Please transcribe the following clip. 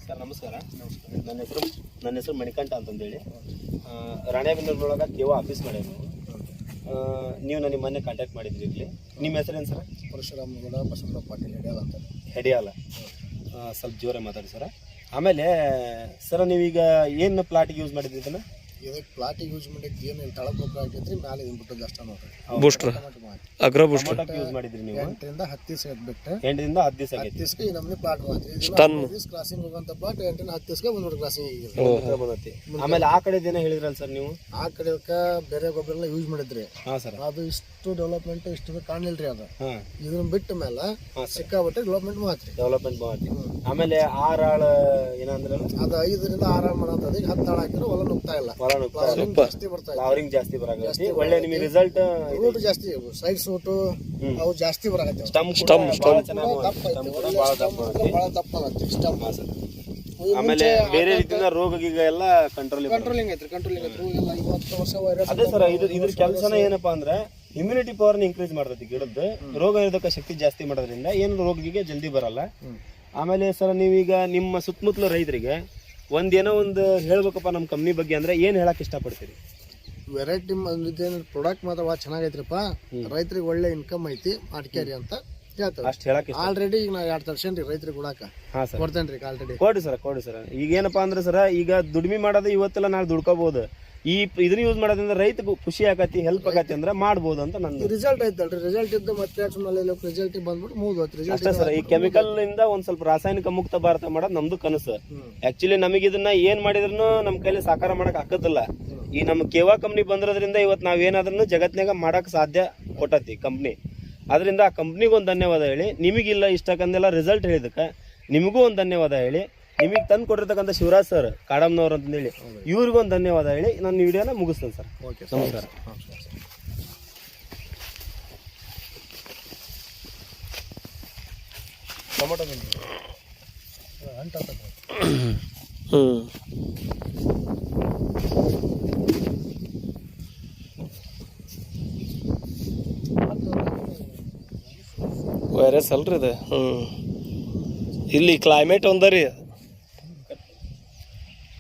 Sir ನಮಸ್ಕಾರ. ನನ್ನ ಹೆಸರು ಮಣಿಕಂಠ ಅಂತಂದೇಳಿ. ರಾಣೆಬೆನ್ನೂರಿನೊಳಗೆ ಕೇವ ಆಫೀಸ್ ಮಾಡೇನು. ನೀವು ನನಗೆ ಮೊನ್ನೆ ಕಾಂಟ್ಯಾಕ್ಟ್ ಮಾಡಿದ್ರಿ ಇಲ್ಲಿ. ನಿಮ್ಮ ಹೆಸರೇನು ಸರ್? ಪರಶುರಾಮಗೌಡ ಬಸವರಾಜ ಪಾಟೀಲ್ ಹೆಡಿಯಾಲ ಅಂತ. ಹೆಡಿಯಾಲ. ಸ್ವಲ್ಪ ಜೋರೇ ಮಾತಾಡಿ ಸರ. ಆಮೇಲೆ ಸರ್ ನೀವೀಗ ಏನು ಪ್ಲಾಟಿಗೆ ಯೂಸ್ ಮಾಡಿದ್ರಿ ಇದನ್ನು? ಇದಕ್ಕೆ ಪ್ಲಾಟಿಗೆ ಯೂಸ್ ಮಾಡಿದ್ದು ಏನು ಇಲ್ಲಿ ತಳಗ ಗೊಬ್ಬರ ಹಾಕಿದ್ರಿ, ಮೇಲೆ ಇದನ್ನು ಬಿಟ್ಟದ್ದು ಅಷ್ಟೇ ನೋಡ್ರಿ. ಬೂಸ್ಟರ್ ಅಗ್ರೋ ಬೂಸ್ಟರ್ ಯೂಸ್ ಮಾಡಿದ್ರಿ ನೀವು? 8 ರಿಂದ 10 ದಿವಸ ಬಿಟ್ಟು 8 ದಿಂದ 10 ದಿವಸ ಆಗೈತಿ. 10 ದಿವಸಕ್ಕೆ ಈ ನಮ್ಮನೆ ಪ್ಲಾಟ್ ಮಾಡ್ತೀವಿ. ಕ್ರಾಸಿಂಗ್ ಹೋಗಂತ ಪ್ಲಾಟ್ 8 ರಿಂದ 10 ದಿವಸಕ್ಕೆ ಒಂದು ಕ್ರಾಸಿಂಗ್ ಬಂದೈತಿ. ಆಮೇಲೆ ಆ ಕಡೆ ದಿನ ಹೇಳಿದ್ರಲ್ಲ ಸರ್ ನೀವು, ಆ ಕಡೆಕ ಬೇರೆ ಗೊಬ್ಬರ ಎಲ್ಲ ಯೂಸ್ ಮಾಡಿದ್ರಿ. ಹಾಂ ಸರ್. ಅದು ಇಷ್ಟು ಡೆವಲಪ್ಮೆಂಟ್ ಇಷ್ಟು ಕಾಣಲಿಲ್ರಿ. ಅದು ಇದನ್ನ ಬಿಟ್ಟ ಮೇಲೆ ಸಿಕ್ಕಾಬಿಟ್ಟೆ ಡೆವಲಪ್ಮೆಂಟ್ ಮಾಡ್ತೀವಿ. ಆಮೇಲೆ 6 ಆಳ ಏನಂದ್ರೆ ಅದು 5 ರಿಂದ 6 ಆಳ ಮಾಡಂತದ. ಈಗ 10 ಆಳ ಹಾಕಿದ್ರೆ ಹೊಲ ನುಗ್ತಾ ಇಲ್ಲ, ಜಾಸ್ತಿ ಬರ್ತಾ ಇಲ್ಲ, ಫ್ಲವರಿಂಗ್ ಜಾಸ್ತಿ ಬರಾಕತ್ತಿ. ಒಳ್ಳೆ ನಿಮಗೆ ರಿಸಲ್ಟ್ ರೂಟ್ ಜಾಸ್ತಿ, ಸೈಡ್ ಸೂಟು ಅವು ಜಾಸ್ತಿ ಬರಾಕತ್ತಿ. ಸ್ಟಮ್ ಭಾಳ ಚೆನ್ನಾಗಿ ಭಾಳ ದಪ್ಪ ಆಗತ್ತೆ ಸ್ಟಮ್. ಆಮೇಲೆ ಬೇರೆ ರೀತಿಯ ರೋಗ ಗೀಗ ಎಲ್ಲ ಕಂಟ್ರೋಲಿಂಗ್ ಐತ್ರಿ. ಎಲ್ಲ 50 ವರ್ಷ ವೈರಸ್. ಅದೇ ಸರ್, ಇದ್ರ ಕೆಲಸನ ಏನಪ್ಪಾ ಅಂದ್ರೆ ಇಮ್ಯುನಿಟಿ ಪವರ್ನ ಇನ್ಕ್ರೀಸ್ ಮಾಡ್ತೈತಿ ಗಿಡದ್ದು. ರೋಗ ನಿರೋಧಕ ಶಕ್ತಿ ಜಾಸ್ತಿ ಮಾಡೋದ್ರಿಂದ ಏನು ರೋಗಿಗೆ ಜಲ್ದಿ ಬರಲ್ಲ. ಆಮೇಲೆ ಸರ್ ನೀವೀಗ ನಿಮ್ಮ ಸುತ್ತಮುತ್ತಲ ರೈತರಿಗೆ ಏನೋ ಒಂದು ಹೇಳ್ಬೇಕಪ್ಪ ನಮ್ಮ ಕಂಪ್ನಿ ಬಗ್ಗೆ ಅಂದ್ರೆ ಏನು ಹೇಳಕ್ ಇಷ್ಟಪಡ್ತೀರಿ? ವೆರೈಟಿ ಪ್ರಾಡಕ್ಟ್ ಮಾತ್ರ ಭಾಳ ಚೆನ್ನಾಗೈತ್ರಿಪ್ಪ. ರೈತರಿಗೆ ಒಳ್ಳೆ ಇನ್ಕಮ್ ಐತಿ, ಮಾಡ್ಕ್ಯಾರಿ ಅಂತ ಹೇಳ್ತಾರೆ. ಅಷ್ಟು ಹೇಳಕ್ ಆಲ್ರೆಡಿ ಈಗ ನಾ 2 ತರ್ಸೇನ್ರಿ ರೈತರಿಗೆ ಕೊಡಾಕ. ಹಾಂ ಸರ್, ಕೊಡ್ತೇನ್ರಿ ಆಲ್ರೆಡಿ. ಕೊಡಿ ಸರ್. ಈಗ ಏನಪ್ಪಾ ಅಂದ್ರೆ ಸರ್, ಈಗ ದುಡಿಮೆ ಮಾಡೋದು ಇವತ್ತೆಲ್ಲ ನಾಳೆ ದುಡ್ಕೋಬಹುದು. ಇದನ್ನ ಯೂಸ್ ಮಾಡೋದ್ರಿಂದ ರೈತ ಖುಷಿ ಆಗತಿ, ಹೆಲ್ಪ್ ಆಗತಿ ಅಂದ್ರೆ ಮಾಡ್ಬೋದು ಅಂತ ನನ್ನ ರಿಸಲ್ಟ್ ಐತಲ್ರಿ. ರಿಸಲ್ಟ್ ಇದ್ದು ಮತ್ತೆ ರಿಸಲ್ಟ್ ಬಂದ್ಬಿಟ್ಟು ಮುಗಿದೋತ್ರಿ. ಅಷ್ಟೇ ಸರ್. ಈ ಕೆಮಿಕಲ್ ಇಂದ ಒಂದ್ ಸ್ವಲ್ಪ ರಾಸಾಯನಿಕ ಮುಕ್ತ ಭಾರತ ಮಾಡೋದು ನಮ್ದು ಕನಸು. ಆಕ್ಚುಲಿ ನಮಗೆ ಇದನ್ನ ಏನ್ ಮಾಡಿದ್ರು ನಮ್ಮ ಕೈಲಿ ಸಾಕಾರ ಮಾಡಕ್ ಆಕತ್ತಿಲ್ಲ. ಈ ನಮ್ಮ ಕೇವಾ ಕಂಪ್ನಿ ಬಂದಿರೋದ್ರಿಂದ ಇವತ್ತು ನಾವೇನಾದ್ರೂ ಜಗತ್ನಾಗ ಮಾಡಕ್ ಸಾಧ್ಯ ಕೊಟ್ಟತಿ ಕಂಪ್ನಿ. ಅದರಿಂದ ಆ ಕಂಪ್ನಿಗೆ ಒಂದು ಧನ್ಯವಾದ ಹೇಳಿ, ನಿಮಗಿಲ್ಲ ಇಷ್ಟಕ್ಕಂದೆಲ್ಲ ರಿಸಲ್ಟ್ ಹೇಳಿದಕ್ಕೆ ನಿಮಗೂ ಒಂದು ಧನ್ಯವಾದ ಹೇಳಿ, ನಿಮಗೆ ತಂದು ಕೊಟ್ಟಿರ್ತಕ್ಕಂಥ ಶಿವರಾಜ್ ಸರ್ ಕಾಡಮ್ನವ್ರು ಅಂತಂದೇಳಿ ಇವ್ರಿಗೊಂದು ಧನ್ಯವಾದ ಹೇಳಿ ನಾನು ವಿಡಿಯೋನ ಮುಗಿಸ್ತೇನೆ ಸರ್. ನಮಸ್ಕಾರ. ಟೊಮೊಟೊ ವೈರಸ್ ಅಲ್ರಿ ಇದು. ಇಲ್ಲಿ ಕ್ಲೈಮೇಟ್ ಒಂದ ರೀ